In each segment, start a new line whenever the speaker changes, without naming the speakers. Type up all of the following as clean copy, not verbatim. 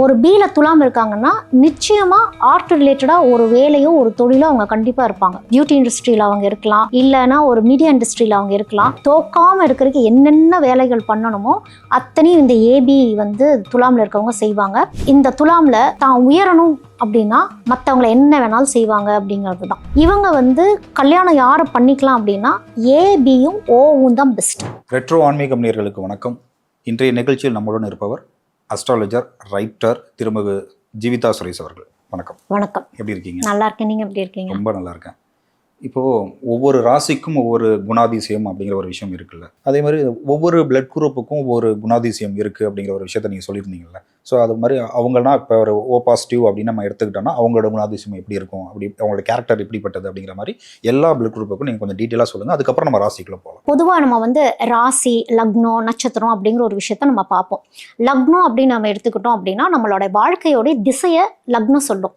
ஒரு பியில் துலாம் இருக்காங்கன்னா நிச்சயமாக ஆர்ட் ரிலேட்டடாக ஒரு வேலையோ ஒரு தொழிலோ அவங்க கண்டிப்பாக இருப்பாங்க. பியூட்டி இண்டஸ்ட்ரியில் அவங்க இருக்கலாம், இல்லைன்னா ஒரு மீடியா இண்டஸ்ட்ரியில் அவங்க இருக்கலாம். தோக்காமல் இருக்கிறதுக்கு என்னென்ன வேலைகள் பண்ணணுமோ அத்தனையும் இந்த ஏபி துலாமில் இருக்கவங்க செய்வாங்க. இந்த துலாமில் தான் உயரணும் அப்படின்னா மற்றவங்களை என்ன வேணாலும் செய்வாங்க அப்படிங்கிறது தான். இவங்க கல்யாணம் யாரை பண்ணிக்கலாம் அப்படின்னா ஏபியும் ஓவும் தான் பெஸ்ட்.
ரெட்ரோ ஆன்மீகம் நேயர்களுக்கு வணக்கம். இன்றைய நிகழ்ச்சியில் நம்முடன் இருப்பவர் அஸ்ட்ராலஜர், ரைட்டர் திருமதி ஜீவிதா சுரேஷ் அவர்கள். வணக்கம்.
வணக்கம்.
எப்படி இருக்கீங்க?
நல்லா இருக்கேன். நீங்கள் எப்படி இருக்கீங்க?
ரொம்ப நல்லா இருக்கேன். இப்போது ஒவ்வொரு ராசிக்கும் ஒவ்வொரு குணாதிசயம் அப்படிங்கிற ஒரு விஷயம் இருக்குல்ல, அதே மாதிரி ஒவ்வொரு பிளட் குரூப்புக்கும் ஒவ்வொரு குணாதிசயம் இருக்குது அப்படிங்கிற ஒரு விஷயத்த நீங்கள் சொல்லியிருந்தீங்கல்ல. ஸோ அது மாதிரி அவங்கன்னா இப்போ ஒரு ஓ பாசிட்டிவ் அப்படின்னு நம்ம எடுத்துக்கிட்டோம்னா அவங்களோட குணாதிசயம் எப்படி இருக்கும், அப்படி அவங்களோட கேரக்டர் எப்படிப்பட்டது அப்படிங்கிற மாதிரி எல்லா பிளட் குரூப்புக்கும் நீங்கள் கொஞ்சம் டீட்டெயிலாக சொல்லுங்கள். அதுக்கப்புறம் நம்ம ராசிக்குள்ளே போகலாம்.
பொதுவாக நம்ம ராசி, லக்னம், நட்சத்திரம் அப்படிங்கிற ஒரு விஷயத்த நம்ம பார்ப்போம். லக்னம் அப்படின்னு நம்ம எடுத்துக்கிட்டோம் அப்படின்னா நம்மளோட வாழ்க்கையோடைய திசையை லக்னம் சொல்லும்.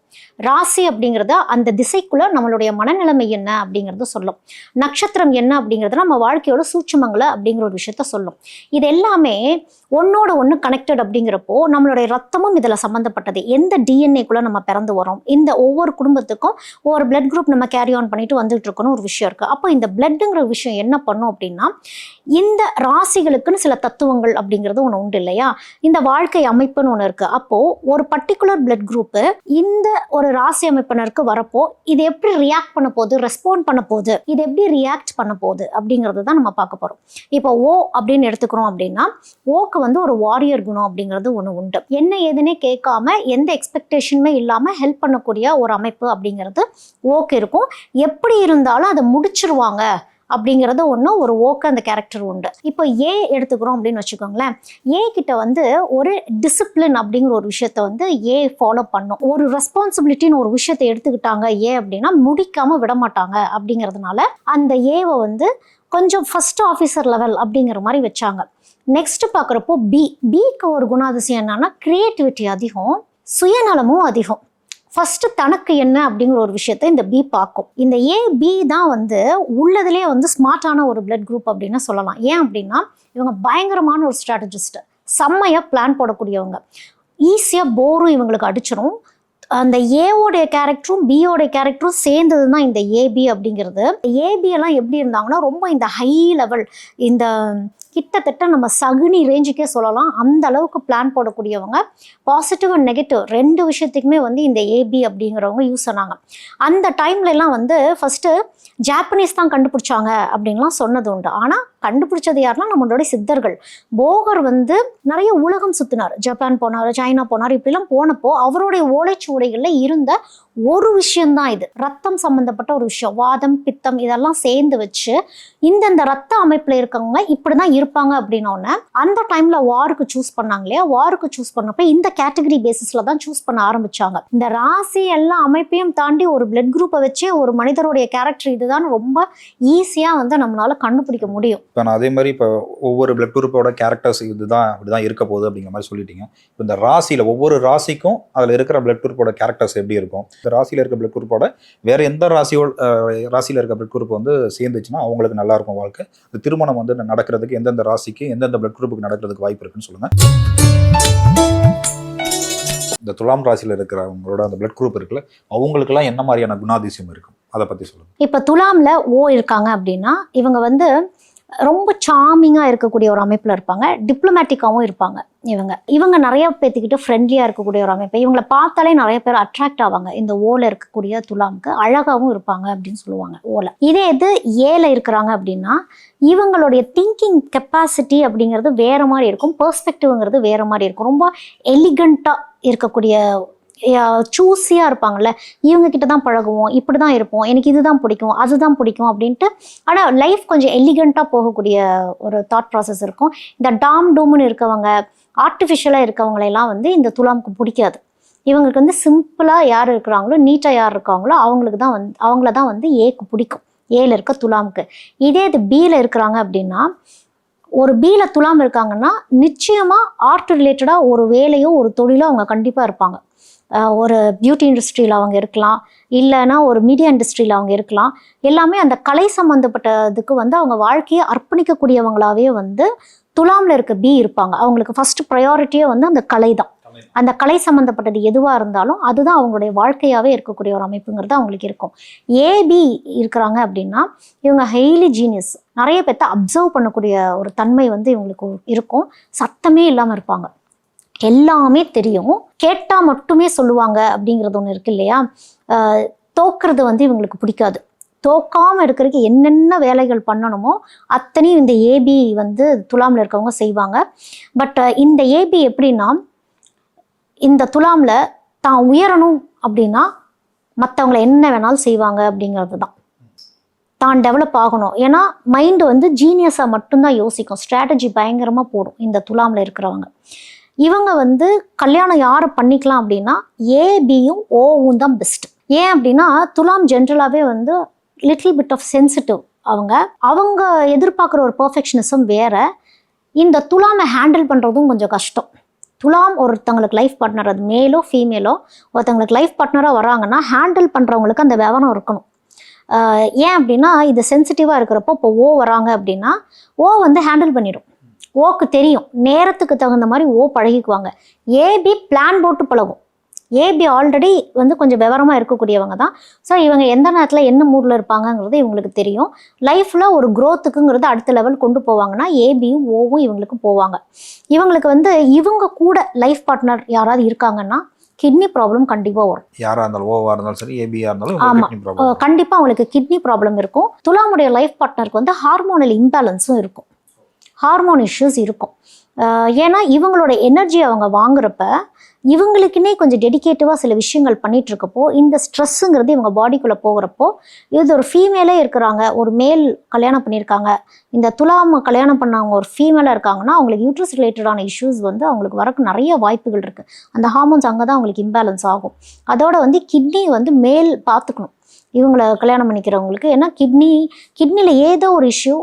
ராசி அப்படிங்கிறத அந்த திசைக்குள்ள நம்மளுடைய மனநிலைமை என்ன அப்படிங்கிறத சொல்லும். நட்சத்திரம் என்ன அப்படிங்கிறத நம்ம வாழ்க்கையோட சூட்சுமங்களை அப்படிங்கிற ஒரு விஷயத்த சொல்லும். இது எல்லாமே ஒன்னோட ஒன்று கனெக்டட் அப்படிங்கிறப்போ நம்மளுடைய ரத்தமும் இதில் சம்மந்தப்பட்டது. எந்த டிஎன்ஏக்குள்ள நம்ம பிறந்து வரோம், இந்த ஒவ்வொரு குடும்பத்துக்கும் ஒவ்வொரு பிளட் குரூப் நம்ம கேரி ஆன் பண்ணிட்டு வந்துட்டு இருக்கணும் ஒரு விஷயம் இருக்கு. அப்போ இந்த பிளட்டுங்கிற விஷயம் என்ன பண்ணும் அப்படின்னா இந்த ராசிகளுக்குன்னு சில தத்துவங்கள் அப்படிங்கிறது ஒன்று உண்டு இல்லையா. இந்த வாழ்க்கை அமைப்புன்னு ஒன்று இருக்கு. அப்போ ஒரு பர்டிகுலர் பிளட் குரூப்பு இந்த ஒரு ராசி அமைப்பினருக்கு வரப்போ இது எப்படி ரியாக்ட் பண்ண போகுது, ரெஸ்பாண்ட் பண்ண போகுது, இது எப்படி ரியாக்ட் பண்ண போகுது அப்படிங்கிறது தான் நம்ம பார்க்க போறோம். இப்போ ஓ அப்படின்னு எடுத்துக்கிறோம் அப்படின்னா ஓக்கு ஒரு வாரியர் குணம் அப்படிங்கிறது ஒன்று உண்டு. என்ன ஏதுன்னே கேட்காம எந்த எக்ஸ்பெக்டேஷனுமே இல்லாம ஹெல்ப் பண்ணக்கூடிய ஒரு அமைப்பு அப்படிங்கிறது ஓக்கு இருக்கும். எப்படி இருந்தாலும் அதை முடிச்சிருவாங்க அப்படிங்கிறது ஒன்று ஒரு ஓக்க அந்த கேரக்டர் உண்டு. இப்போ ஏ எடுத்துக்கிறோம் அப்படின்னு வச்சுக்கோங்களேன். ஏ கிட்ட ஒரு டிசிப்ளின் அப்படிங்கிற ஒரு விஷயத்த ஏ ஃபாலோ பண்ணும். ஒரு ரெஸ்பான்சிபிலிட்டின்னு ஒரு விஷயத்தை எடுத்துக்கிட்டாங்க ஏ அப்படின்னா முடிக்காம விட மாட்டாங்க. அப்படிங்கிறதுனால அந்த ஏவை கொஞ்சம் ஃபர்ஸ்ட் ஆஃபீஸர் லெவல் அப்படிங்கிற மாதிரி வச்சாங்க. நெக்ஸ்ட் பார்க்குறப்போ பிக்கு ஒரு குணாதிசயம் என்னன்னா கிரியேட்டிவிட்டி அதிகம், சுயநலமும் அதிகம். ஃபர்ஸ்ட் தனக்கு என்ன அப்படிங்கிற ஒரு விஷயத்த இந்த பி பார்க்கும். இந்த ஏபி தான் உள்ளதுலேயே ஸ்மார்ட்டான ஒரு பிளட் குரூப் அப்படின்னு சொல்லலாம். ஏன் அப்படின்னா இவங்க பயங்கரமான ஒரு ஸ்ட்ராட்டஜிஸ்ட், செம்மையா பிளான் போடக்கூடியவங்க. ஈஸியாக போரும் இவங்களுக்கு அடிச்சிடும். அந்த ஏவோடைய கேரக்டரும் பியோடைய கேரக்டரும் சேர்ந்தது தான் இந்த ஏபி அப்படிங்கிறது. ஏபி எல்லாம் எப்படி இருந்தாங்கன்னா ரொம்ப இந்த ஹை லெவல், இந்த கிட்டத்தட்ட நம்ம சகுனி ரேஞ்சுக்கே சொல்லலாம். அந்த அளவுக்கு பிளான் போடக்கூடியவங்க. பாசிட்டிவ் அண்ட் நெகட்டிவ் ரெண்டு விஷயத்துக்குமே இந்த ஏபி அப்படிங்கிறவங்க யூஸ் பண்ணாங்க. அந்த டைம்ல எல்லாம் ஃபர்ஸ்ட் ஜாப்பனீஸ் தான் கண்டுபிடிச்சாங்க அப்படின்லாம் சொன்னது உண்டு. ஆனால் கண்டுபிடிச்சது யாருன்னா நம்மளோட சித்தர்கள். போகர் நிறைய உலகம் சுத்தினார், ஜப்பான் போனார், சைனா போனார். இப்படிலாம் போனப்போ அவருடைய ஓலைச்சுவடைகளில் இருந்த ஒரு விஷயம்தான் இது. ரத்தம் சம்பந்தப்பட்ட ஒரு விஷயம், வாதம், பித்தம் இதெல்லாம் சேர்ந்து வச்சு இந்த ரத்த அமைப்புல இருக்கவங்க இப்படிதான் இருப்பாங்க அப்படின்னோடனே அந்த டைம்ல வாருக்கு சூஸ் பண்ணாங்க இல்லையா. வாருக்கு சூஸ் பண்ணப்ப இந்த கேட்டகரி பேசிஸ்ல தான் சூஸ் பண்ண ஆரம்பிச்சாங்க. இந்த ராசி எல்லா அமைப்பையும் தாண்டி ஒரு பிளட் குரூப்பை வச்சு ஒரு மனிதருடைய கேரக்டர் இதுதான் ரொம்ப ஈஸியா நம்மளால கண்டுபிடிக்க முடியும்.
இப்போ நான் அதே மாதிரி இப்போ ஒவ்வொரு பிளட் குரூப்போட கேரக்டர்ஸ் இதுதான் அப்படிதான் இருக்க போகுது அப்படிங்கிற மாதிரி சொல்லிட்டீங்க. இப்போ இந்த ராசியில் ஒவ்வொரு ராசிக்கும் அதில் இருக்கிற பிளட் குரூப்போட கேரக்டர்ஸ் எப்படி இருக்கும், இந்த ராசியில் இருக்க பிளட் குரூப்போட வேற எந்த ராசியில் இருக்க பிளட் குரூப் சேர்ந்துச்சுன்னா அவங்களுக்கு நல்லா இருக்கும் வாழ்க்கை. இந்த திருமணம் நடக்கிறதுக்கு எந்தெந்த ராசிக்கு எந்தெந்த பிளட் குரூப்புக்கு நடக்கிறதுக்கு வாய்ப்பு இருக்குன்னு சொல்லுங்க. இந்த துலாம் ராசியில் இருக்கிறவங்களோட அந்த பிளட் குரூப் இருக்குல்ல, அவங்களுக்குலாம் என்ன மாதிரியான குணாதிசயம் இருக்கும் அதை பற்றி சொல்லுங்க.
இப்போ துலாம்ல ஓ இருக்காங்க அப்படின்னா இவங்க ரொம்ப சாமிங்காக இருக்கக்கூடிய ஒரு அமைப்பில் இருப்பாங்க. டிப்ளமேட்டிக்காகவும் இருப்பாங்க. இவங்க நிறைய பேர்த்துக்கிட்டு ஃப்ரெண்ட்லியாக இருக்கக்கூடிய ஒரு அமைப்பு. இவங்களை பார்த்தாலே நிறைய பேர் அட்ராக்ட் ஆவாங்க. இந்த ஓல இருக்கக்கூடிய துலாமுக்கு அழகாகவும் இருப்பாங்க அப்படின்னு சொல்லுவாங்க ஓல. இதே இது ஏல இருக்கிறாங்க அப்படின்னா இவங்களுடைய திங்கிங் கெப்பாசிட்டி அப்படிங்கிறது வேற மாதிரி இருக்கும். பெர்ஸ்பெக்டிவ்ங்கிறது வேற மாதிரி இருக்கும். ரொம்ப எலிகண்ட்டாக இருக்கக்கூடிய சூஸியாக இருப்பாங்கல்ல, இவங்க கிட்ட தான் பழகுவோம், இப்படி தான் இருப்போம், எனக்கு இதுதான் பிடிக்கும், அதுதான் பிடிக்கும் அப்படின்ட்டு. ஆனால் லைஃப் கொஞ்சம் எலிகண்ட்டாக போகக்கூடிய ஒரு தாட் ப்ராசஸ் இருக்கும். இந்த டாம் டூம்னு இருக்கவங்க, ஆர்டிஃபிஷியலாக இருக்கவங்களெல்லாம் இந்த துலாமுக்கு பிடிக்காது. இவங்களுக்கு சிம்பிளாக யார் இருக்கிறாங்களோ, நீட்டாக யார் இருக்காங்களோ அவங்கள தான் ஏக்கு பிடிக்கும், ஏல இருக்க துலாமுக்கு. இதே இது பியில் இருக்கிறாங்க அப்படின்னா ஒரு பியில் துலாம் இருக்காங்கன்னா நிச்சயமாக ஆர்ட் ரிலேட்டடாக ஒரு வேலையோ ஒரு தொழிலோ அவங்க கண்டிப்பாக இருப்பாங்க. ஒரு பியூட்டி இண்டஸ்ட்ரியில் அவங்க இருக்கலாம், இல்லைன்னா ஒரு மீடியா இண்டஸ்ட்ரியில் அவங்க இருக்கலாம். எல்லாமே அந்த கலை சம்மந்தப்பட்டதுக்கு அவங்க வாழ்க்கையை அர்ப்பணிக்கக்கூடியவங்களாவே துலாமில் இருக்க பி இருப்பாங்க. அவங்களுக்கு ஃபர்ஸ்ட் ப்ரையாரிட்டியே அந்த கலை தான். அந்த கலை சம்மந்தப்பட்டது எதுவாக இருந்தாலும் அதுதான் அவங்களுடைய வாழ்க்கையாகவே இருக்கக்கூடிய ஒரு அமைப்புங்கிறது அவங்களுக்கு இருக்கும். ஏபி இருக்கிறாங்க அப்படின்னா இவங்க ஹைலி ஜீனியஸ், நிறைய பேர்த்த அப்சர்வ் பண்ணக்கூடிய ஒரு தன்மை வந்து இவங்களுக்கு இருக்கும். சத்தமே இல்லாமல் இருப்பாங்க, எல்லாமே தெரியும், கேட்டால் மட்டுமே சொல்லுவாங்க அப்படிங்கிறது ஒன்று இருக்கு இல்லையா. தோக்குறது வந்து இவங்களுக்கு பிடிக்காது. தோக்காமல் இருக்கிறதுக்கு என்னென்ன வேலைகள் பண்ணணுமோ அத்தனையும் இந்த ஏபி வந்து துலாமில் இருக்கவங்க செய்வாங்க. பட் இந்த ஏபி எப்படின்னா, இந்த துலாமில் தான் உயரணும் அப்படின்னா மற்றவங்களை என்ன வேணாலும் செய்வாங்க அப்படிங்கிறது தான். தான் டெவலப் ஆகணும், ஏன்னா மைண்டு வந்து ஜீனியஸாக மட்டும்தான் யோசிக்கும், ஸ்ட்ராட்டஜி பயங்கரமாக போடும் இந்த துலாமில் இருக்கிறவங்க. இவங்க வந்து கல்யாணம் யாரை பண்ணிக்கலாம் அப்படின்னா ஏபியும் ஓவும் தான் பெஸ்ட். ஏன் அப்படின்னா துலாம் ஜென்ரலாகவே வந்து லிட்டில் பிட் ஆஃப் சென்சிட்டிவ். அவங்க எதிர்பார்க்குற ஒரு பர்ஃபெக்ஷனிசம் வேற. இந்த துலாமை ஹேண்டில் பண்ணுறதும் கொஞ்சம் கஷ்டம். துலாம் ஒருத்தங்களுக்கு லைஃப் பார்ட்னர், அது மேலோ ஃபீமேலோ, ஒருத்தங்களுக்கு லைஃப் பார்ட்னராக வராங்கன்னா ஹேண்டில் பண்ணுறவங்களுக்கு அந்த விவரம் இருக்கணும். ஏன் அப்படின்னா இது சென்சிட்டிவாக இருக்கிறப்போ இப்போ ஓ வராங்க அப்படின்னா ஓ வந்து ஹேண்டில் பண்ணிடும். ஓக்கு தெரியும், நேரத்துக்கு தகுந்த மாதிரி ஓ பழகிக்குவாங்க. ஏபி பிளான் போட்டு பழகும். ஏபி ஆல்ரெடி வந்து கொஞ்சம் விவரமாக இருக்கக்கூடியவங்க தான். ஸோ இவங்க எந்த நேரத்தில் என்ன மூடில் இருப்பாங்கங்கிறது இவங்களுக்கு தெரியும். லைஃப்பில் ஒரு க்ரோத்துக்குங்கிறது அடுத்த லெவல் கொண்டு போவாங்கன்னா ஏபியும் ஓவும் இவங்களுக்கு போவாங்க. இவங்களுக்கு வந்து இவங்க கூட லைஃப் பார்ட்னர் யாராவது இருக்காங்கன்னா கிட்னி ப்ராப்ளம் கண்டிப்பாக வரும்.
யாராக இருந்தாலும் ஓவாக இருந்தாலும் சரி, ஏபியாக இருந்தாலும்
ஆமாம், கண்டிப்பாக அவங்களுக்கு கிட்னி ப்ராப்ளம் இருக்கும். துலாமுடைய லைஃப் பார்ட்னருக்கு வந்து ஹார்மோனல் இம்பேலன்ஸும் இருக்கும், ஹார்மோன் இஷ்யூஸ் இருக்கும். ஏன்னா இவங்களோட எனர்ஜி அவங்க வாங்குறப்ப இவங்களுக்குன்னே கொஞ்சம் டெடிகேட்டிவாக சில விஷயங்கள் பண்ணிட்டு இருக்கப்போ இந்த ஸ்ட்ரெஸ்ஸுங்கிறது இவங்க பாடிக்குள்ளே போகிறப்போ, இது ஒரு ஃபீமேலே இருக்கிறாங்க, ஒரு மேல் கல்யாணம் பண்ணியிருக்காங்க, இந்த துலாம் கல்யாணம் பண்ணவங்க ஒரு ஃபீமேலாக இருக்காங்கன்னா அவங்களுக்கு யூட்ரஸ் ரிலேட்டடான இஷ்யூஸ் வந்து அவங்களுக்கு வரக்கு நிறைய வாய்ப்புகள் இருக்குது. அந்த ஹார்மோன்ஸ் அங்கே தான் அவங்களுக்கு இம்பேலன்ஸ் ஆகும். அதோட வந்து கிட்னி வந்து மேல் பார்த்துக்கணும் இவங்களை கல்யாணம் பண்ணிக்கிறவங்களுக்கு. ஏன்னா கிட்னியில் ஏதோ ஒரு இஷ்யூ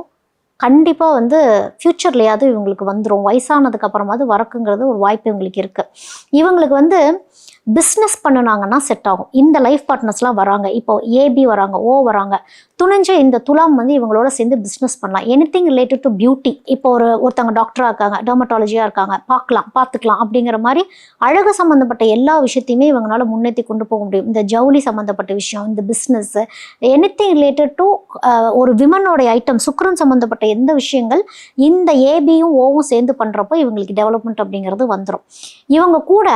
கண்டிப்பாக வந்து ஃப்யூச்சர்லையாவது இவங்களுக்கு வந்துடும், வயசானதுக்கு அப்புறமாவது வரக்குங்கிறது ஒரு வாய்ப்பு இவங்களுக்கு இருக்குது. இவங்களுக்கு வந்து பிஸ்னஸ் பண்ணினாங்கன்னா செட் ஆகும். இந்த லைஃப் பார்ட்னர்ஸ்லாம் வராங்க, இப்போ ஏபி வராங்க, ஓ வராங்க, துணிஞ்ச இந்த துலாம் வந்து இவங்களோட சேர்ந்து பிஸ்னஸ் பண்ணலாம். Anything related to beauty. இப்போ ஒருத்தவங்க டாக்டராக இருக்காங்க, டெர்மட்டாலஜியாக இருக்காங்க, பார்த்துக்கலாம் அப்படிங்கிற மாதிரி அழகு சம்மந்தப்பட்ட எல்லா விஷயத்தையுமே இவங்களால முன்னேற்றி கொண்டு போக முடியும். இந்த ஜவுளி சம்மந்தப்பட்ட விஷயம், இந்த பிஸ்னஸ், எனிதிங் ரிலேட்டட் டு ஒரு விமனோடைய ஐட்டம், சுக்ரன் சம்மந்தப்பட்ட எந்த விஷயங்கள் இந்த ஏபியும் ஓவும் சேர்ந்து பண்ணுறப்போ இவங்களுக்கு டெவலப்மெண்ட் அப்படிங்கிறது வந்துடும். இவங்க கூட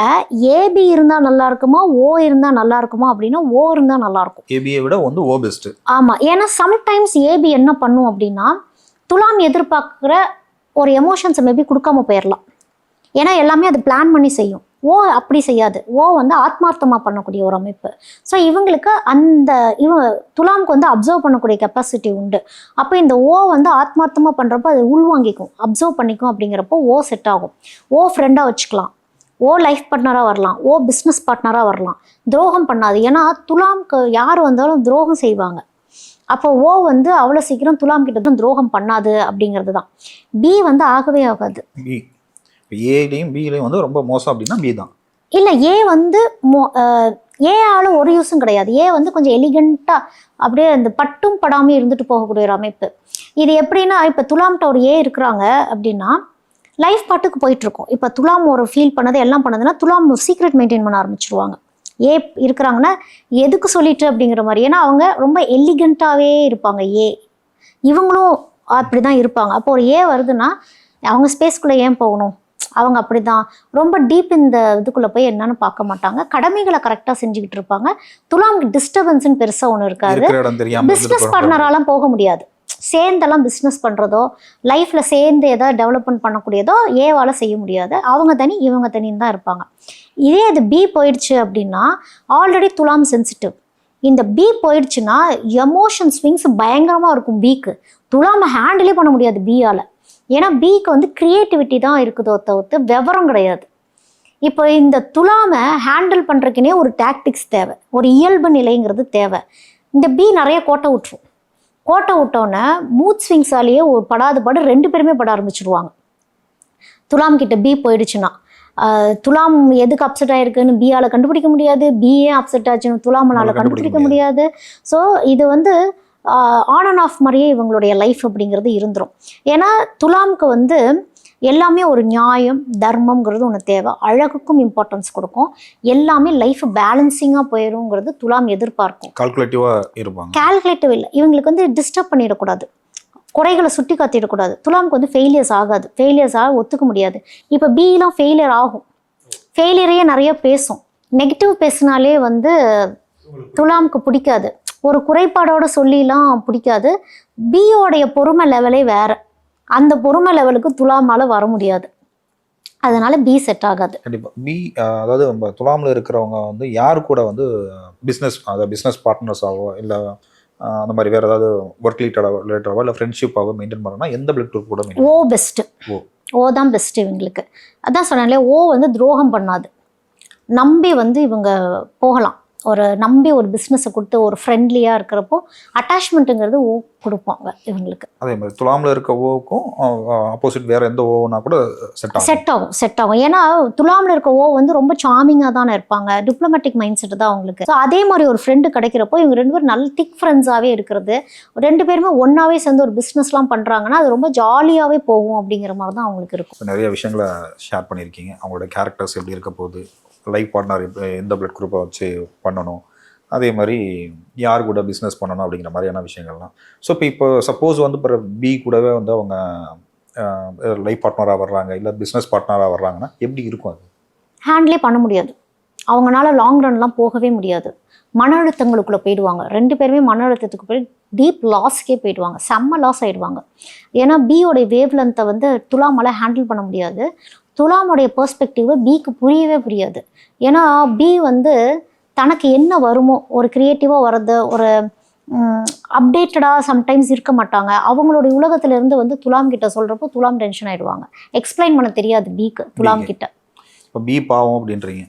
ஏபி இருந்தால் நல்லா இருக்குமா, ஓ இருந்தா நல்லா இருக்குமா அப்படின்னா ஓ இருந்தா நல்லா இருக்கும்.
ஏபியை விட வந்து ஓ பெஸ்ட்.
ஆமா, ஏன்னா சம்டைம்ஸ் ஏபி என்ன பண்ணும் அப்படின்னா துலாம் எதிர்பார்க்குற ஒரு எமோஷன்ஸை மேபி கொடுக்காம போயிடலாம். ஏன்னா எல்லாமே அது பிளான் பண்ணி செய்யும். ஓ அப்படி செய்யாது. ஓ வந்து ஆத்மார்த்தமாக பண்ணக்கூடிய ஒரு அமைப்பு. ஸோ இவங்களுக்கு துலாமுக்கு வந்து அப்சர்வ் பண்ணக்கூடிய கெப்பாசிட்டி உண்டு. அப்போ இந்த ஓ வந்து ஆத்மார்த்தமாக பண்ணுறப்போ அது உள்வாங்கிக்கும், அப்சர்வ் பண்ணிக்கும். அப்படிங்கிறப்போ ஓ செட் ஆகும். ஓ ஃப்ரெண்டாக வச்சுக்கலாம், ஓ லைஃப் பார்ட்னராக வரலாம், ஓ பிஸ்னஸ் பார்ட்னராக வரலாம். துரோகம் பண்ணாது. ஏன்னா துலாம்க்கு யார் வந்தாலும் துரோகம் செய்வாங்க. அப்போ ஓ வந்து அவ்வளோ சீக்கிரம் துலாம் கிட்ட தான் துரோகம் பண்ணாது அப்படிங்கிறது தான். பி வந்து ஆகவே ஆகாது.
ஏலையும் பிலையும் வந்து ரொம்ப மோசம் அப்படின்னா பி தான்.
இல்லை, ஏ வந்து ஏ ஆளும் ஒரு யூஸும் கிடையாது. ஏ வந்து கொஞ்சம் எலிகண்ட்டாக அப்படியே அந்த பட்டும் படாமல் இருந்துட்டு போகக்கூடிய ஒரு அமைப்பு. இது எப்படின்னா இப்போ துலாம்கிட்ட ஒரு ஏ இருக்கிறாங்க அப்படின்னா லைஃப் பாட்டுக்கு போயிட்டுருக்கோம். இப்போ துலாம் ஒரு ஃபீல் பண்ணது எல்லாம் பண்ணதுன்னா துலாம் சீக்ரெட் மெயின்டைன் பண்ண ஆரம்பிச்சிருவாங்க. ஏ இருக்கிறாங்கன்னா எதுக்கு சொல்லிட்டு அப்படிங்கிற மாதிரி. ஏன்னா அவங்க ரொம்ப எலிகண்ட்டாகவே இருப்பாங்க. இவங்களும் அப்படி தான் இருப்பாங்க. அப்போ ஒரு ஏ வருதுன்னா அவங்க ஸ்பேஸ்க்குள்ளே ஏன் போகணும், அவங்க அப்படி தான் ரொம்ப டீப் இந்த இதுக்குள்ளே போய் என்னன்னு பார்க்க மாட்டாங்க. கடமைகளை கரெக்டாக செஞ்சுக்கிட்டு இருப்பாங்க. துலாமுக்கு டிஸ்டர்பன்ஸ்ன்னு பெருசாக ஒன்று இருக்காது. பிஸ்னஸ் பார்ட்னராலாம் போக முடியாது. சேர்ந்தெல்லாம் பிஸ்னஸ் பண்ணுறதோ லைஃப்பில் சேர்ந்து ஏதாவது டெவலப்மெண்ட் பண்ணக்கூடியதோ ஏவால் செய்ய முடியாது. அவங்க தனி இவங்க தனின்னு தான் இருப்பாங்க. இதே அது பி போயிடுச்சு அப்படின்னா ஆல்ரெடி துலாம் சென்சிட்டிவ். இந்த பி போயிடுச்சுன்னா எமோஷன் ஸ்விங்ஸ் பயங்கரமாக இருக்கும் பிக்கு. துலாமை ஹேண்டிலே பண்ண முடியாது பியால். ஏன்னா பிக்கு வந்து க்ரியேட்டிவிட்டி தான் இருக்குதோ தவிர்த்து விவரம் கிடையாது. இப்போ இந்த துலாமை ஹேண்டில் பண்ணுறதுக்குனே ஒரு டாக்டிக்ஸ் தேவை, ஒரு இயல்பு நிலைங்கிறது தேவை. இந்த பி நிறைய கோட்டை விட்டோன்னே மூட் ஸ்விங்ஸாலேயே ஒரு படாத பாடு 2 பேருமே பட ஆரம்பிச்சிடுவாங்க. துலாம் கிட்ட பி போயிடுச்சுன்னா துலாம் எதுக்கு அப்செட் ஆகிருக்குன்னு பியால் கண்டுபிடிக்க முடியாது, பிஏ அப்செட் ஆச்சுன்னு துலாமனால் கண்டுபிடிக்க முடியாது. ஸோ இது வந்து ஆன் அண்ட் ஆஃப் மாதிரியே இவங்களுடைய லைஃப் அப்படிங்கிறது இருந்துடும். ஏன்னா துலாமுக்கு வந்து எல்லாமே ஒரு நியாயம் தர்மம்ங்கிறது ஒன்று தேவை. அழகுக்கும் இம்பார்ட்டன்ஸ் கொடுக்கும். எல்லாமே லைஃப் பேலன்சிங்காக போயிருங்கிறது துலாம் எதிர்பார்க்கும்.
கால்குலேட்டிவாக இருப்பாங்க.
கால்குலேட்டிவ் இல்லை, இவங்களுக்கு வந்து டிஸ்டர்ப் பண்ணிடக்கூடாது, குறைகளை சுட்டி காத்திடக்கூடாது. துலாமுக்கு வந்து ஃபெயிலியர்ஸ் ஆகாது, ஃபெயிலியர்ஸாக ஒத்துக்க முடியாது. இப்போ பிலாம் ஃபெயிலியர் ஆகும், ஃபெயிலியரையே நிறைய பேசும். நெகட்டிவ் பேசினாலே வந்து துலாமுக்கு பிடிக்காது, ஒரு குறைபாடோட சொல்லிலாம் பிடிக்காது. பியோடைய பொறுமை லெவலே வேற, அந்த பொறுமை லெவலுக்கு துலாமால வர முடியாது. அதனால பி செட் ஆகாது.
கண்டிப்பாக பி, அதாவது நம்ம துலாமில் இருக்கிறவங்க வந்து யார் கூட வந்து பிஸ்னஸ் பார்ட்னர்ஸாவோ இல்லை அந்த மாதிரி வேறு ஏதாவது ஒர்க் ரிலேட்டடாவோ இல்லை ஃப்ரெண்ட்ஷிப்பாவோ மெயின்டைன் பண்ணணும்னா எந்த பிளட் குரூப் கூட
ஓ பெஸ்ட்டு.
ஓ
ஓ தான் பெஸ்ட்டு இவங்களுக்கு. அதான் சொன்னாலே, ஓ வந்து துரோகம் பண்ணாது, நம்பி வந்து இவங்க போகலாம். ஒரு நம்பி ஒரு பிஸ்னஸை கொடுத்து ஒரு ஃப்ரெண்ட்லியாக இருக்கிறப்போ அட்டாச்மெண்ட்டுங்கிறது ஓ கொடுப்பாங்க இவங்களுக்கு.
அதே மாதிரி துலாமில் இருக்க ஓவுக்கும் ஆப்போசிட் வேறு எந்த ஓனா கூட
செட் ஆகும். ஏன்னா துலாமில் இருக்க ஓ வந்து ரொம்ப சாமிங்காக தானே இருப்பாங்க, டிப்ளமேட்டிக் மைண்ட் செட் தான் அவங்களுக்கு. ஸோ அதே மாதிரி ஒரு ஃப்ரெண்டு கிடைக்கிறப்போ இவங்க 2 பேரும் நல்ல திக் ஃப்ரெண்ட்ஸாகவே இருக்கிறது, 2 பேருமே ஒன்றாவே சேர்ந்து ஒரு பிஸ்னஸ்லாம் பண்ணுறாங்கன்னா அது ரொம்ப ஜாலியாகவே போகும் அப்படிங்கிற மாதிரி தான் அவங்களுக்கு இருக்கும்.
நிறைய விஷயங்களை ஷேர் பண்ணியிருக்கீங்க. அவங்களோட கேரக்டர்ஸ் எப்படி இருக்க போகுது, லைஃப் பார்ட்னர் எந்த பிளட் குரூப்பை வச்சு பண்ணணும், அதே மாதிரி யார் கூட பிஸ்னஸ் பண்ணணும் அப்படிங்கிற மாதிரியான விஷயங்கள்லாம். ஸோ இப்போ சப்போஸ் வந்து இப்போ பி கூடவே வந்து அவங்க லைஃப் பார்ட்னராக வர்றாங்க இல்லை பிஸ்னஸ் பார்ட்னராக வர்றாங்கன்னா எப்படி இருக்கும்? அது
ஹேண்ட்லே பண்ண முடியாது, அவங்களால லாங் ரன்லாம் போகவே முடியாது. மன அழுத்தங்களுக்குள்ளே போயிடுவாங்க, 2 பேருமே மன அழுத்தத்துக்கு போய் டீப் லாஸ்க்கே போயிடுவாங்க, செம்ம லாஸ் ஆகிடுவாங்க. ஏன்னா பியோடைய வேவ் லென்த்தை வந்து துலாமால ஹேண்டில் பண்ண முடியாது. துலாமுடைய பெர்ஸ்பெக்டிவ் பிக்கு புரியவே புரியாது. ஏன்னா பி வந்து தனக்கு என்ன வருமோ, ஒரு க்ரியேட்டிவாக வர்றது, ஒரு அப்டேட்டடாக சம்டைம்ஸ் இருக்க மாட்டாங்க. அவங்களுடைய உலகத்திலேருந்து வந்து துலாம் கிட்ட சொல்கிறப்போ துலாம் டென்ஷன் ஆகிடுவாங்க. எக்ஸ்பிளைன் பண்ண தெரியாது பிக்கு துலாம் கிட்ட.
இப்போ பி பாவம் அப்படின்றீங்க.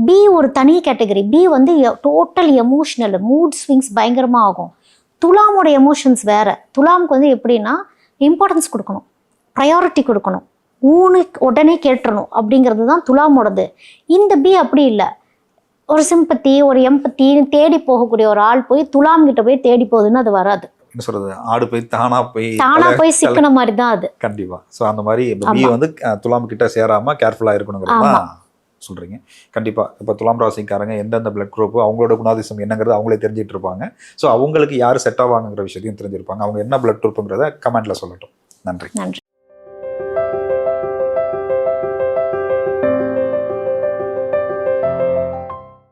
பி ஒரு தனி கேட்டகரி. பி வந்து டோட்டல் எமோஷ்னல், மூட் ஸ்விங்ஸ் பயங்கரமாக ஆகும். துலாமோட எமோஷன்ஸ் வேறு. துலாமுக்கு வந்து எப்படின்னா இம்பார்ட்டன்ஸ் கொடுக்கணும், ப்ரையாரிட்டி கொடுக்கணும், உடனே கேட்டுறணும் அப்படிங்கிறது தான் துலாமோடது. இந்த பி அப்படி இல்லை, ஒரு சிம்பத்தி ஒரு எம்பத்தி தேடி போகக்கூடிய ஒரு ஆள் போய் துலாம் கிட்ட போய் தேடி போகுதுன்னு அது வராது.
என்ன சொல்றது, ஆடு போய் தானா
போய் சிக்கின மாதிரி தான் அது.
கண்டிப்பா. ஸோ அந்த மாதிரி பி வந்து துலாம் கிட்ட சேராம கேர்ஃபுல்லா இருக்கணுங்கிறதா சொல்றீங்க. கண்டிப்பா. இப்போ துலாம் ராசிக்காரங்க எந்தெந்த பிளட் குரூப், அவங்களோட குணாதிசயம் என்னங்கிறது அவங்களே தெரிஞ்சிட்டு இருப்பாங்க. ஸோ அவங்களுக்கு யார் செட் ஆவாங்கிற விஷயத்தையும் தெரிஞ்சிருப்பாங்க. அவங்க என்ன பிளட் குரூப்புங்கிறத கமெண்ட்ல சொல்லட்டும். நன்றி.